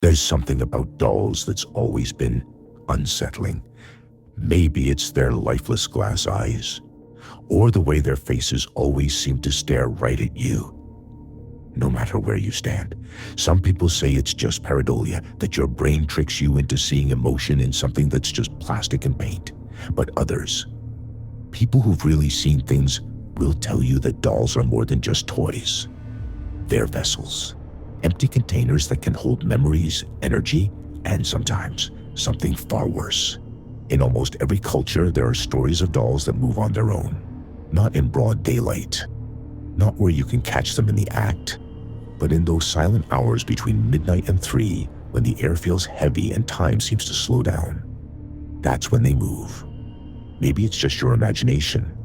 There's something about dolls that's always been unsettling. Maybe it's their lifeless glass eyes, or the way their faces always seem to stare right at you, no matter where you stand. Some people say it's just pareidolia, that your brain tricks you into seeing emotion in something that's just plastic and paint. But others, people who've really seen things, will tell you that dolls are more than just toys. They're vessels, empty containers that can hold memories, energy, and sometimes something far worse. In almost every culture, there are stories of dolls that move on their own, not in broad daylight, not where you can catch them in the act, but in those silent hours between midnight and 3, when the air feels heavy and time seems to slow down. That's when they move. Maybe it's just your imagination.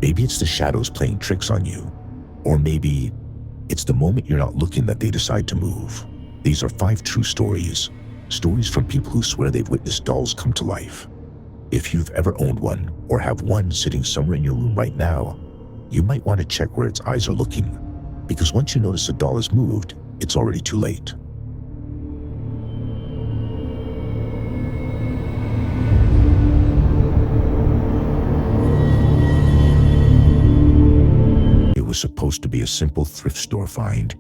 Maybe it's the shadows playing tricks on you. Or maybe it's the moment you're not looking that they decide to move. These are 5 true stories. Stories from people who swear they've witnessed dolls come to life. If you've ever owned one, or have one sitting somewhere in your room right now, you might want to check where its eyes are looking, because once you notice a doll has moved, it's already too late. It was supposed to be a simple thrift store find.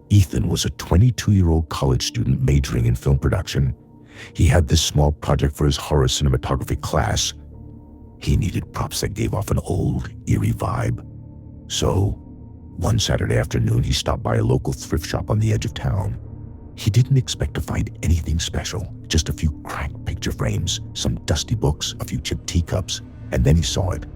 Ethan was a 22-year-old college student majoring in film production. He had this small project for his horror cinematography class. He needed props that gave off an old, eerie vibe. So, one Saturday afternoon, he stopped by a local thrift shop on the edge of town. He didn't expect to find anything special, just a few cracked picture frames, some dusty books, a few chipped teacups, and then he saw it.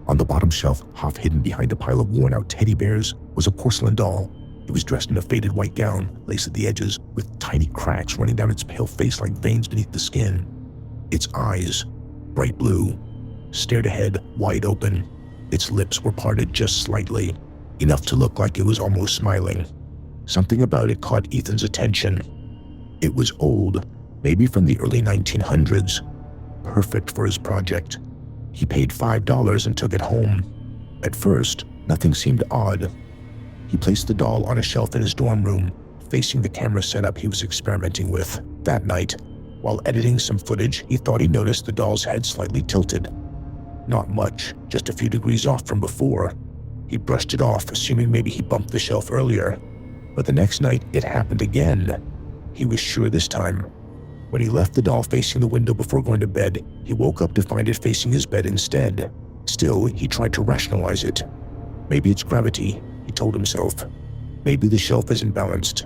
On the bottom shelf, half hidden behind a pile of worn-out teddy bears, was a porcelain doll. It was dressed in a faded white gown, laced at the edges, with tiny cracks running down its pale face like veins beneath the skin. Its eyes, bright blue, stared ahead, wide open. Its lips were parted just slightly, enough to look like it was almost smiling. Something about it caught Ethan's attention. It was old, maybe from the early 1900s, perfect for his project. He paid $5 and took it home. At first, nothing seemed odd. He placed the doll on a shelf in his dorm room, facing the camera setup he was experimenting with. That night, while editing some footage, he thought he noticed the doll's head slightly tilted. Not much, just a few degrees off from before. He brushed it off, assuming maybe he bumped the shelf earlier. But the next night, it happened again. He was sure this time. When he left the doll facing the window before going to bed, he woke up to find it facing his bed instead. Still, he tried to rationalize it. Maybe it's gravity, he told himself. Maybe the shelf isn't balanced.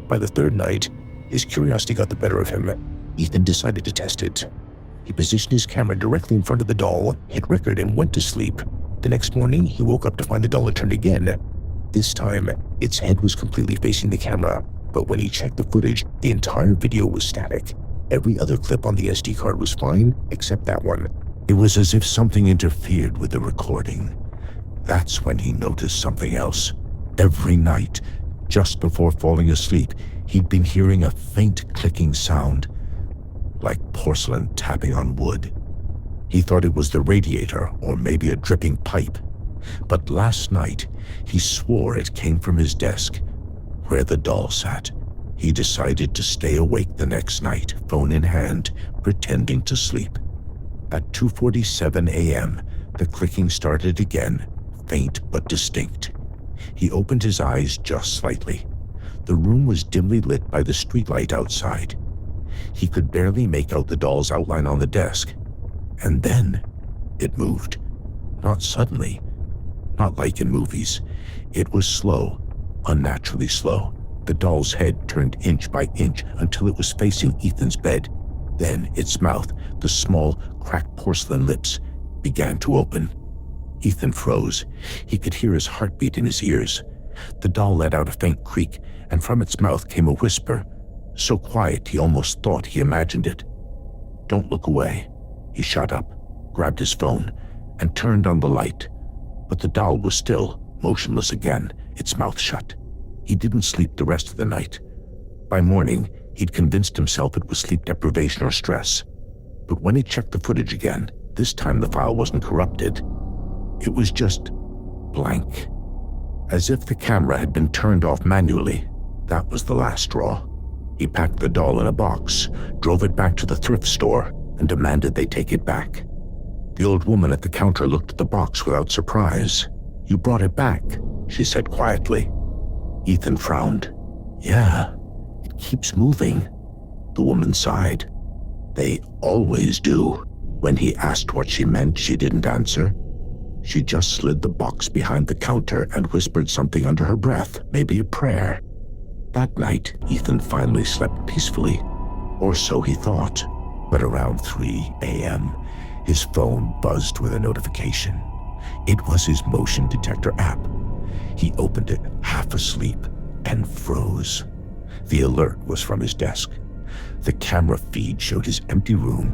By the third night, his curiosity got the better of him. Ethan decided to test it. He positioned his camera directly in front of the doll, hit record, and went to sleep. The next morning, he woke up to find the doll had turned again. This time, its head was completely facing the camera, but when he checked the footage, the entire video was static. Every other clip on the SD card was fine, except that one. It was as if something interfered with the recording. That's when he noticed something else. Every night, just before falling asleep, he'd been hearing a faint clicking sound, like porcelain tapping on wood. He thought it was the radiator or maybe a dripping pipe. But last night, he swore it came from his desk, where the doll sat. He decided to stay awake the next night, phone in hand, pretending to sleep. At 2:47 a.m., the clicking started again, faint but distinct. He opened his eyes just slightly. The room was dimly lit by the streetlight outside. He could barely make out the doll's outline on the desk. And then, it moved. Not suddenly, not like in movies. It was slow, unnaturally slow. The doll's head turned inch by inch until it was facing Ethan's bed. Then its mouth, the small, cracked porcelain lips, began to open. Ethan froze. He could hear his heartbeat in his ears. The doll let out a faint creak, and from its mouth came a whisper, so quiet he almost thought he imagined it. "Don't look away." He shot up, grabbed his phone, and turned on the light. But the doll was still, motionless again, its mouth shut. He didn't sleep the rest of the night. By morning, he'd convinced himself it was sleep deprivation or stress. But when he checked the footage again, this time the file wasn't corrupted. It was just blank. As if the camera had been turned off manually. That was the last straw. He packed the doll in a box, drove it back to the thrift store, and demanded they take it back. The old woman at the counter looked at the box without surprise. "You brought it back," she said quietly. Ethan frowned. "Yeah, it keeps moving." The woman sighed. "They always do." When he asked what she meant, she didn't answer. She just slid the box behind the counter and whispered something under her breath, maybe a prayer. That night, Ethan finally slept peacefully, or so he thought. But around 3 a.m., his phone buzzed with a notification. It was his motion detector app. He opened it, half asleep, and froze. The alert was from his desk. The camera feed showed his empty room,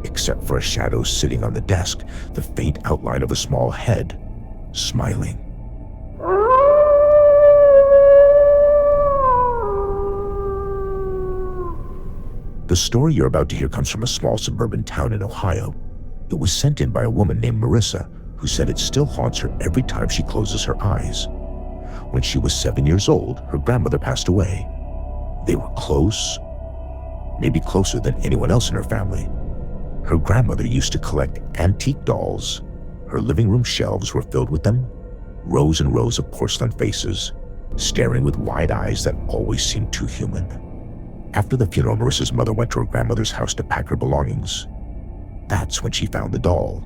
except for a shadow sitting on the desk, the faint outline of a small head, smiling. The story you're about to hear comes from a small suburban town in Ohio. It was sent in by a woman named Marissa, who said it still haunts her every time she closes her eyes. When she was 7 years old, her grandmother passed away. They were close, maybe closer than anyone else in her family. Her grandmother used to collect antique dolls. Her living room shelves were filled with them, rows and rows of porcelain faces, staring with wide eyes that always seemed too human. After the funeral, Marissa's mother went to her grandmother's house to pack her belongings. That's when she found the doll.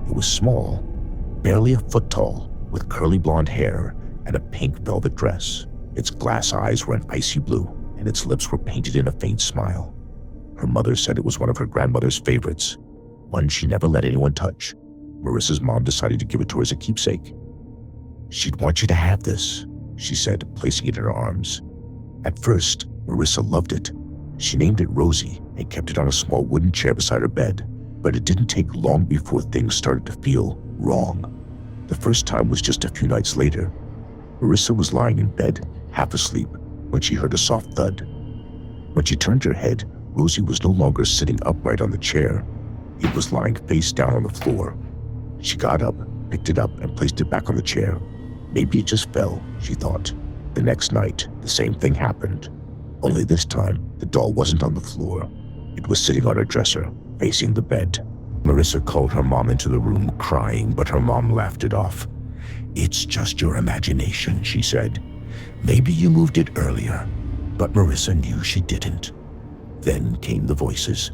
It was small, barely a foot tall, with curly blonde hair and a pink velvet dress. Its glass eyes were an icy blue, and its lips were painted in a faint smile. Her mother said it was one of her grandmother's favorites, one she never let anyone touch. Marissa's mom decided to give it to her as a keepsake. "She'd want you to have this," she said, placing it in her arms. At first, Marissa loved it. She named it Rosie and kept it on a small wooden chair beside her bed. But it didn't take long before things started to feel wrong. The first time was just a few nights later. Marissa was lying in bed, half asleep, when she heard a soft thud. When she turned her head, Rosie was no longer sitting upright on the chair. It was lying face down on the floor. She got up, picked it up, and placed it back on the chair. Maybe it just fell, she thought. The next night, the same thing happened. Only this time, the doll wasn't on the floor. It was sitting on her dresser, facing the bed. Marissa called her mom into the room, crying, but her mom laughed it off. "It's just your imagination," she said. "Maybe you moved it earlier." But Marissa knew she didn't. Then came the voices.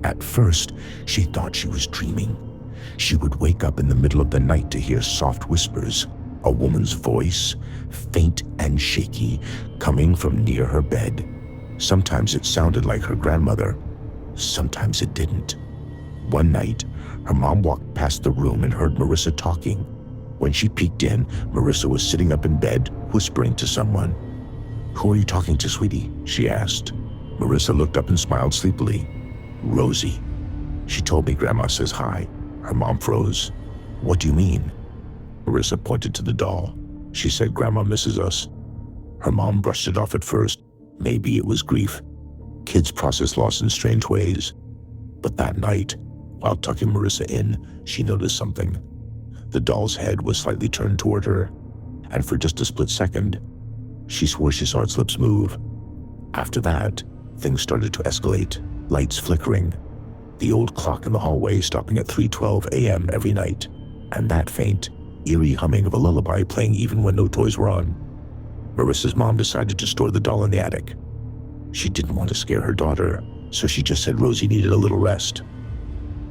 At first, she thought she was dreaming. She would wake up in the middle of the night to hear soft whispers, a woman's voice, faint and shaky, coming from near her bed. Sometimes it sounded like her grandmother. Sometimes it didn't. One night, her mom walked past the room and heard Marissa talking. When she peeked in, Marissa was sitting up in bed, whispering to someone. "Who are you talking to, sweetie?" she asked. Marissa looked up and smiled sleepily. "Rosie. She told me Grandma says hi." Her mom froze. "What do you mean?" Marissa pointed to the doll. She said Grandma misses us. Her mom brushed it off at first. Maybe it was grief. Kids process loss in strange ways. But that night, while tucking Marissa in, she noticed something. The doll's head was slightly turned toward her, and for just a split second, she swore she saw its lips move. After that, things started to escalate, lights flickering, the old clock in the hallway stopping at 3:12 a.m. every night, and that faint, eerie humming of a lullaby playing even when no toys were on. Marissa's mom decided to store the doll in the attic. She didn't want to scare her daughter, so she just said Rosie needed a little rest.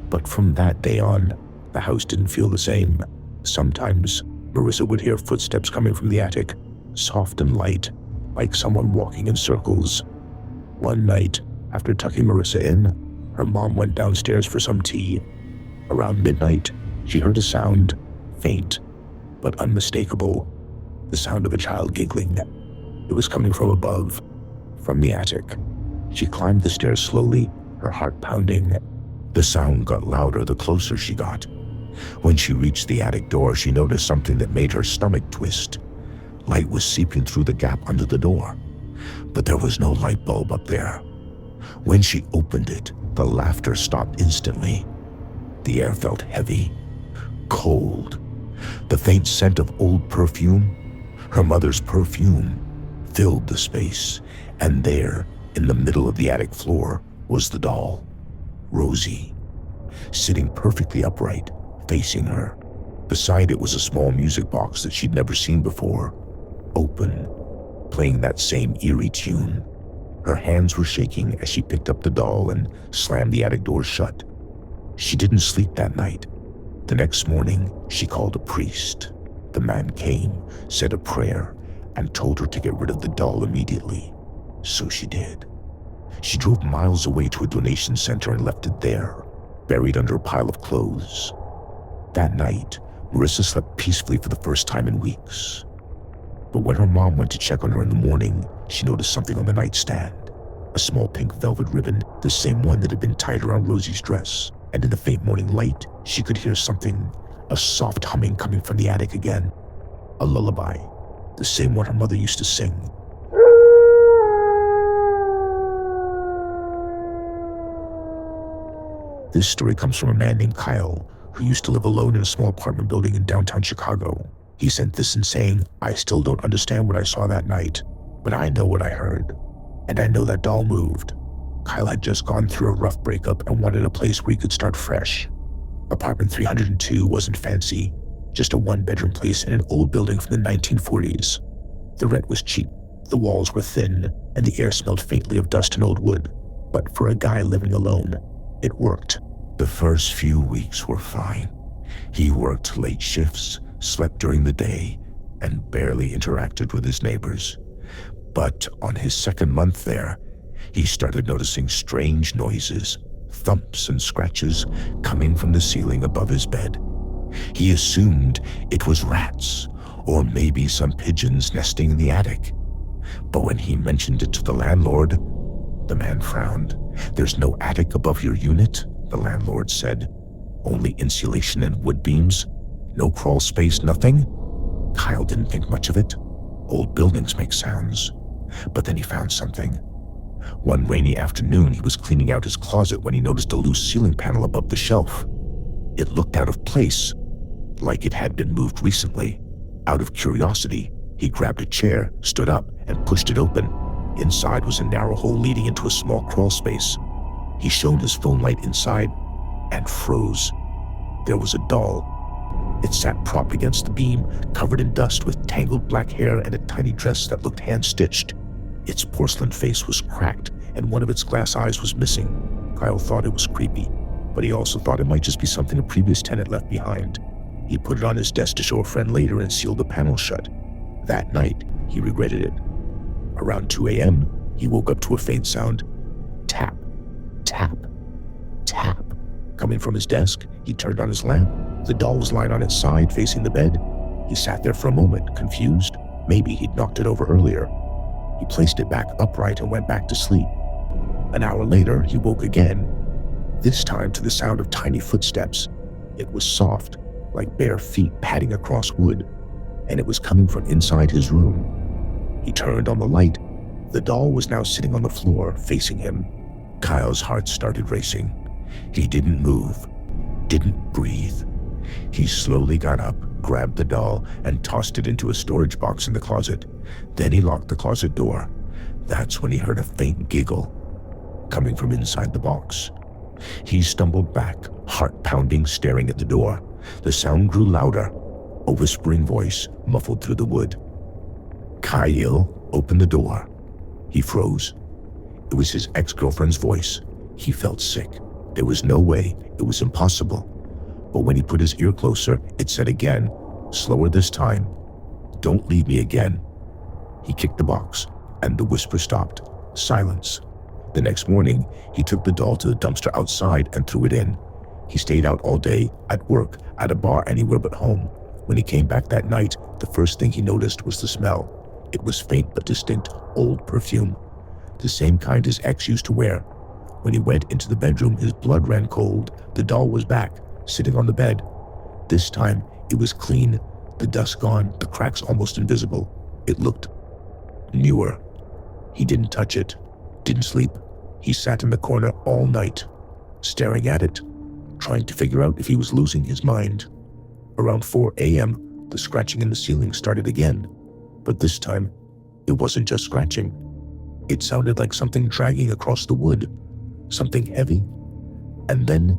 But from that day on, the house didn't feel the same. Sometimes, Marissa would hear footsteps coming from the attic, soft and light, like someone walking in circles. One night, after tucking Marissa in, her mom went downstairs for some tea. Around midnight, she heard a sound, faint, but unmistakable. The sound of a child giggling. It was coming from above, from the attic. She climbed the stairs slowly, her heart pounding. The sound got louder the closer she got. When she reached the attic door, she noticed something that made her stomach twist. Light was seeping through the gap under the door, but there was no light bulb up there. When she opened it, the laughter stopped instantly. The air felt heavy, cold. The faint scent of old perfume, her mother's perfume, filled the space, And there, in the middle of the attic floor, was the doll, Rosie, sitting perfectly upright, facing her. Beside it was a small music box that she'd never seen before, open, playing that same eerie tune. Her hands were shaking as she picked up the doll and slammed the attic door shut. She didn't sleep that night. The next morning, she called a priest. The man came, said a prayer, and told her to get rid of the doll immediately. So she did. She drove miles away to a donation center and left it there, buried under a pile of clothes. That night, Marissa slept peacefully for the first time in weeks. But when her mom went to check on her in the morning, she noticed something on the nightstand. A small pink velvet ribbon, the same one that had been tied around Rosie's dress. And in the faint morning light, she could hear something, a soft humming coming from the attic again. A lullaby, the same one her mother used to sing. This story comes from a man named Kyle, who used to live alone in a small apartment building in downtown Chicago. He sent this in saying, "I still don't understand what I saw that night, but I know what I heard. And I know that doll moved." Kyle had just gone through a rough breakup and wanted a place where he could start fresh. Apartment 302 wasn't fancy, just a one-bedroom place in an old building from the 1940s. The rent was cheap, the walls were thin, and the air smelled faintly of dust and old wood. But for a guy living alone, it worked. The first few weeks were fine. He worked late shifts, slept during the day, and barely interacted with his neighbors. But on his second month there, he started noticing strange noises, thumps and scratches coming from the ceiling above his bed. He assumed it was rats, or maybe some pigeons nesting in the attic. But when he mentioned it to the landlord, the man frowned. "There's no attic above your unit," the landlord said. "Only insulation and wood beams? No crawl space, nothing?" Kyle didn't think much of it. Old buildings make sounds. But then he found something. One rainy afternoon, he was cleaning out his closet when he noticed a loose ceiling panel above the shelf. It looked out of place, like it had been moved recently. Out of curiosity, he grabbed a chair, stood up, and pushed it open. Inside was a narrow hole leading into a small crawl space. He shone his phone light inside and froze. There was a doll. It sat propped against the beam, covered in dust with tangled black hair and a tiny dress that looked hand-stitched. Its porcelain face was cracked, and one of its glass eyes was missing. Kyle thought it was creepy, but he also thought it might just be something a previous tenant left behind. He put it on his desk to show a friend later and sealed the panel shut. That night, he regretted it. Around 2 a.m., he woke up to a faint sound. Tap, tap, tap. Coming from his desk, he turned on his lamp. The doll was lying on its side, facing the bed. He sat there for a moment, confused. Maybe he'd knocked it over earlier. He placed it back upright and went back to sleep. An hour later, he woke again, this time to the sound of tiny footsteps. It was soft, like bare feet padding across wood, and it was coming from inside his room. He turned on the light. The doll was now sitting on the floor, facing him. Kyle's heart started racing. He didn't move, didn't breathe. He slowly got up, grabbed the doll, and tossed it into a storage box in the closet. Then he locked the closet door. That's when he heard a faint giggle coming from inside the box. He stumbled back, heart pounding, staring at the door. The sound grew louder. A whispering voice muffled through the wood. "Kyle, open the door." He froze. It was his ex-girlfriend's voice. He felt sick. There was no way. It was impossible. But when he put his ear closer, it said again, slower this time, "Don't leave me again." He kicked the box, and the whisper stopped. Silence. The next morning, he took the doll to the dumpster outside and threw it in. He stayed out all day, at work, at a bar, anywhere but home. When he came back that night, the first thing he noticed was the smell. It was faint but distinct, old perfume. The same kind his ex used to wear. When he went into the bedroom, his blood ran cold. The doll was back, sitting on the bed. This time, it was clean, the dust gone, the cracks almost invisible. It looked newer. He didn't touch it, didn't sleep. He sat in the corner all night, staring at it, trying to figure out if he was losing his mind. Around 4 a.m., the scratching in the ceiling started again. But this time, it wasn't just scratching. It sounded like something dragging across the wood, something heavy. And then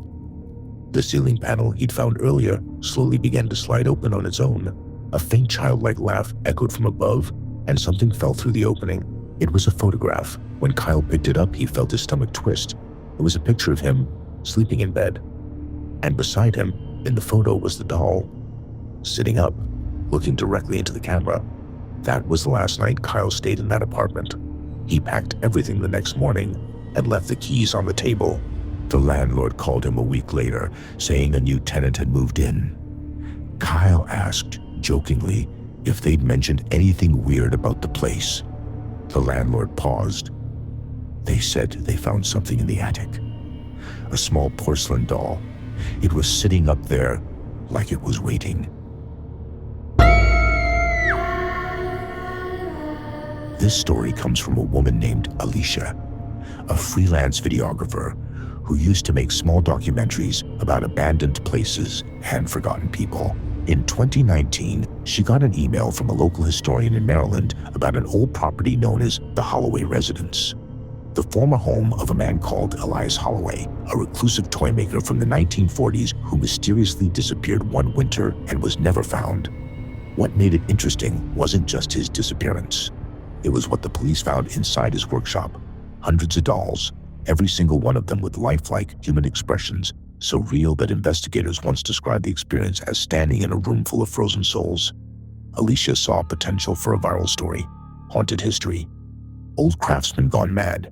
the ceiling panel he'd found earlier slowly began to slide open on its own. A faint childlike laugh echoed from above, and something fell through the opening. It was a photograph. When Kyle picked it up, he felt his stomach twist. It was a picture of him sleeping in bed. And beside him, in the photo, was the doll, sitting up, looking directly into the camera. That was the last night Kyle stayed in that apartment. He packed everything the next morning and left the keys on the table. The landlord called him a week later, saying a new tenant had moved in. Kyle asked, jokingly, if they'd mentioned anything weird about the place. The landlord paused. They said they found something in the attic. A small porcelain doll. It was sitting up there like it was waiting. This story comes from a woman named Alicia, a freelance videographer who used to make small documentaries about abandoned places and forgotten people. In 2019, she got an email from a local historian in Maryland about an old property known as the Holloway Residence, the former home of a man called Elias Holloway, a reclusive toy maker from the 1940s who mysteriously disappeared one winter and was never found. What made it interesting wasn't just his disappearance. It was what the police found inside his workshop. Hundreds of dolls, every single one of them with lifelike human expressions, so real that investigators once described the experience as standing in a room full of frozen souls. Alicia saw potential for a viral story, haunted history, old craftsmen gone mad.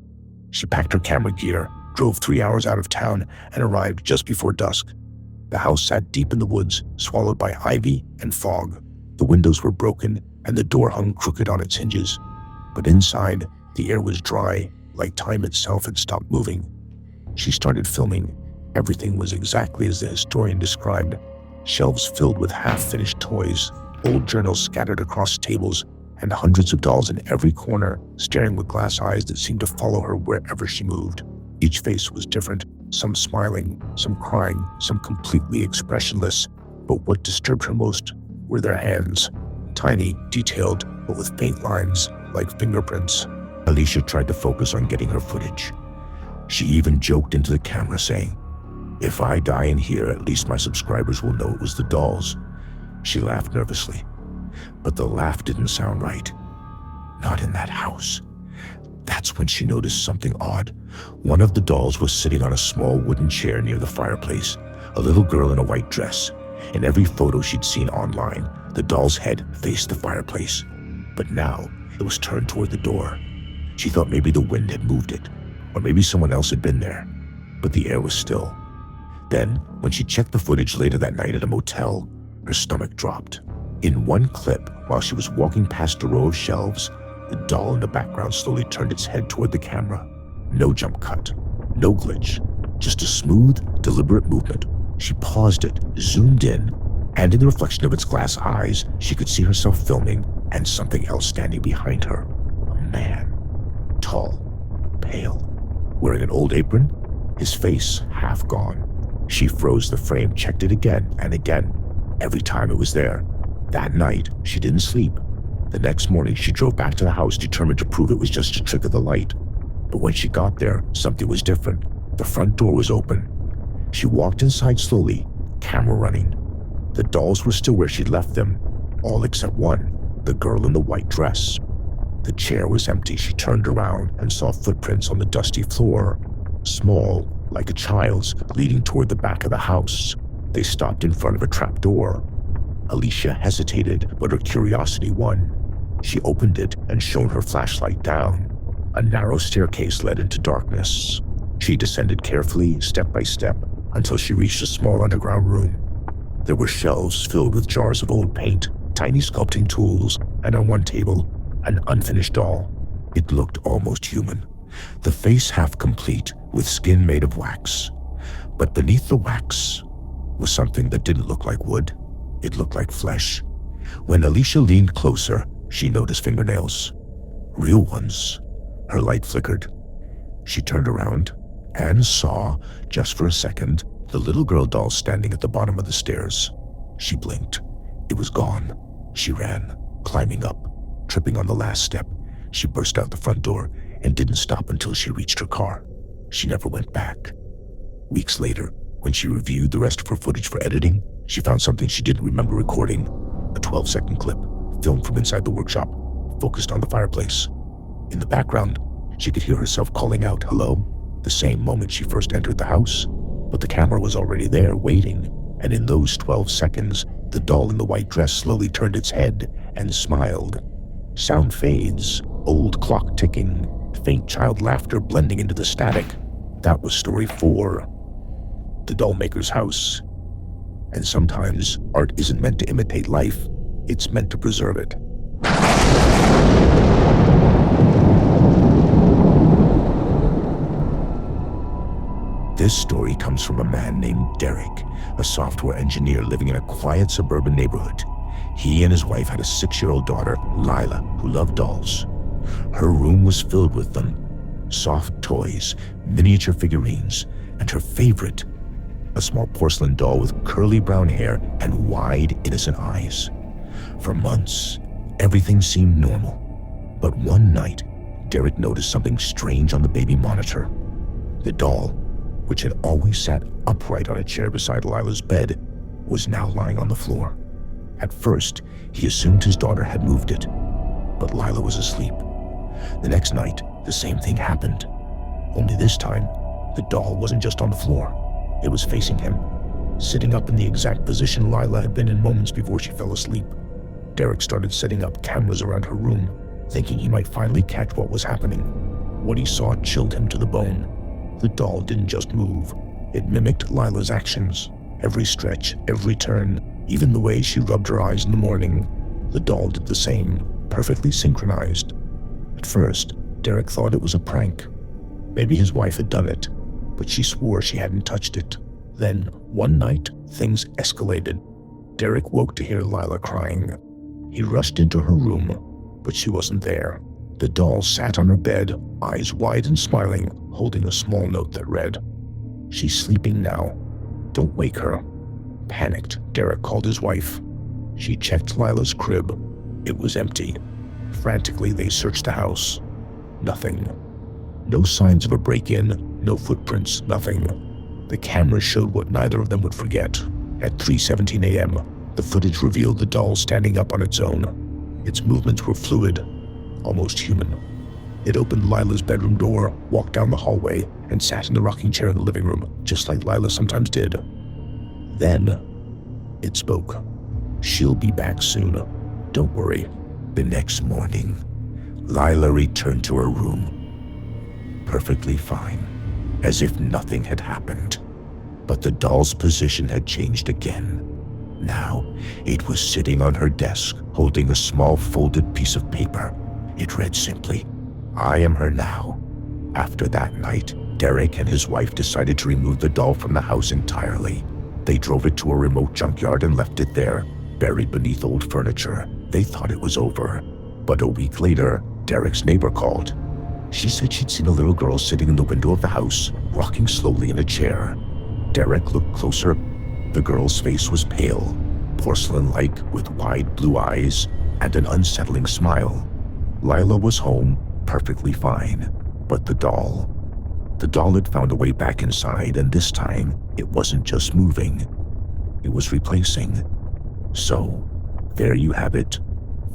She packed her camera gear, drove 3 hours out of town, and arrived just before dusk. The house sat deep in the woods, swallowed by ivy and fog. The windows were broken, and the door hung crooked on its hinges. But inside, the air was dry, like time itself had stopped moving. She started filming. Everything was exactly as the historian described. Shelves filled with half-finished toys, old journals scattered across tables, and hundreds of dolls in every corner, staring with glass eyes that seemed to follow her wherever she moved. Each face was different, some smiling, some crying, some completely expressionless. But what disturbed her most were their hands, tiny, detailed, but with faint lines, like fingerprints. Alicia tried to focus on getting her footage. She even joked into the camera, saying, "If I die in here, at least my subscribers will know it was the dolls." She laughed nervously, but the laugh didn't sound right. Not in that house. That's when she noticed something odd. One of the dolls was sitting on a small wooden chair near the fireplace, a little girl in a white dress. In every photo she'd seen online, the doll's head faced the fireplace, but now it was turned toward the door. She thought maybe the wind had moved it, or maybe someone else had been there, but the air was still. Then, when she checked the footage later that night at a motel, her stomach dropped. In one clip, while she was walking past a row of shelves, the doll in the background slowly turned its head toward the camera. No jump cut, no glitch, just a smooth, deliberate movement. She paused it, zoomed in, and in the reflection of its glass eyes, she could see herself filming and something else standing behind her. A man, tall, pale, wearing an old apron, his face half gone. She froze the frame, checked it again and again. Every time it was there. That night, she didn't sleep. The next morning, she drove back to the house, determined to prove it was just a trick of the light. But when she got there, something was different. The front door was open. She walked inside slowly, camera running. The dolls were still where she'd left them, all except one, the girl in the white dress. The chair was empty. She turned around and saw footprints on the dusty floor, small, like a child's, leading toward the back of the house. They stopped in front of a trap door. Alicia hesitated, but her curiosity won. She opened it and shone her flashlight down. A narrow staircase led into darkness. She descended carefully, step by step, until she reached a small underground room. There were shelves filled with jars of old paint, tiny sculpting tools, and on one table, an unfinished doll. It looked almost human, the face half complete, with skin made of wax. But beneath the wax was something that didn't look like wood. It looked like flesh. When Alicia leaned closer, she noticed fingernails. Real ones. Her light flickered. She turned around and saw, just for a second, the little girl doll standing at the bottom of the stairs. She blinked. It was gone. She ran, climbing up, tripping on the last step. She burst out the front door. and didn't stop until she reached her car. She never went back. Weeks later, when she reviewed the rest of her footage for editing, she found something she didn't remember recording, a 12-second clip filmed from inside the workshop, focused on the fireplace. In the background, she could hear herself calling out, "Hello," the same moment she first entered the house, but the camera was already there waiting, and in those 12 seconds, the doll in the white dress slowly turned its head and smiled. Sound fades, old clock ticking, faint child laughter blending into the static. That was story 4, The Doll Maker's House. And sometimes art isn't meant to imitate life, it's meant to preserve it. This story comes from a man named Derek, a software engineer living in a quiet suburban neighborhood. He and his wife had a 6-year-old daughter, Lila, who loved dolls. Her room was filled with them, soft toys, miniature figurines, and her favorite, a small porcelain doll with curly brown hair and wide, innocent eyes. For months, everything seemed normal. But one night, Derek noticed something strange on the baby monitor. The doll, which had always sat upright on a chair beside Lila's bed, was now lying on the floor. At first, he assumed his daughter had moved it, but Lila was asleep. The next night, the same thing happened. Only this time, the doll wasn't just on the floor. It was facing him, sitting up in the exact position Lila had been in moments before she fell asleep. Derek started setting up cameras around her room, thinking he might finally catch what was happening. What he saw chilled him to the bone. The doll didn't just move. It mimicked Lila's actions. Every stretch, every turn, even the way she rubbed her eyes in the morning. The doll did the same, perfectly synchronized. At first, Derek thought it was a prank. Maybe his wife had done it, but she swore she hadn't touched it. Then, one night, things escalated. Derek woke to hear Lila crying. He rushed into her room, but she wasn't there. The doll sat on her bed, eyes wide and smiling, holding a small note that read, "She's sleeping now. Don't wake her." Panicked, Derek called his wife. She checked Lila's crib. It was empty. Frantically, they searched the house. Nothing. No signs of a break-in, no footprints, nothing. The cameras showed what neither of them would forget. At 3:17 a.m., the footage revealed the doll standing up on its own. Its movements were fluid, almost human. It opened Lila's bedroom door, walked down the hallway, and sat in the rocking chair in the living room, just like Lila sometimes did. Then, it spoke. "She'll be back soon. Don't worry." The next morning, Lila returned to her room, perfectly fine, as if nothing had happened. But the doll's position had changed again. Now, it was sitting on her desk, holding a small folded piece of paper. It read simply, "I am her now." After that night, Derek and his wife decided to remove the doll from the house entirely. They drove it to a remote junkyard and left it there, buried beneath old furniture. They thought it was over. But a week later, Derek's neighbor called. She said she'd seen a little girl sitting in the window of the house, rocking slowly in a chair. Derek looked closer. The girl's face was pale, porcelain-like, with wide blue eyes and an unsettling smile. Lila was home, perfectly fine. But the doll had found a way back inside, and this time, it wasn't just moving. It was replacing. So, there you have it.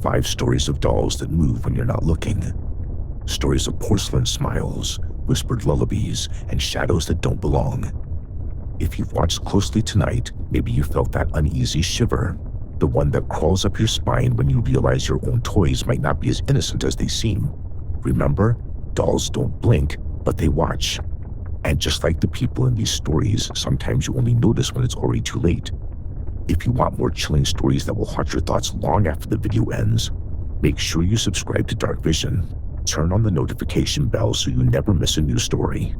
5 stories of dolls that move when you're not looking. Stories of porcelain smiles, whispered lullabies, and shadows that don't belong. If you've watched closely tonight, maybe you felt that uneasy shiver, the one that crawls up your spine when you realize your own toys might not be as innocent as they seem. Remember, dolls don't blink, but they watch. And just like the people in these stories, sometimes you only notice when it's already too late. If you want more chilling stories that will haunt your thoughts long after the video ends, make sure you subscribe to Dark Vision. Turn on the notification bell so you never miss a new story.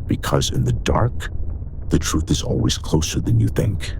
Because in the dark, the truth is always closer than you think.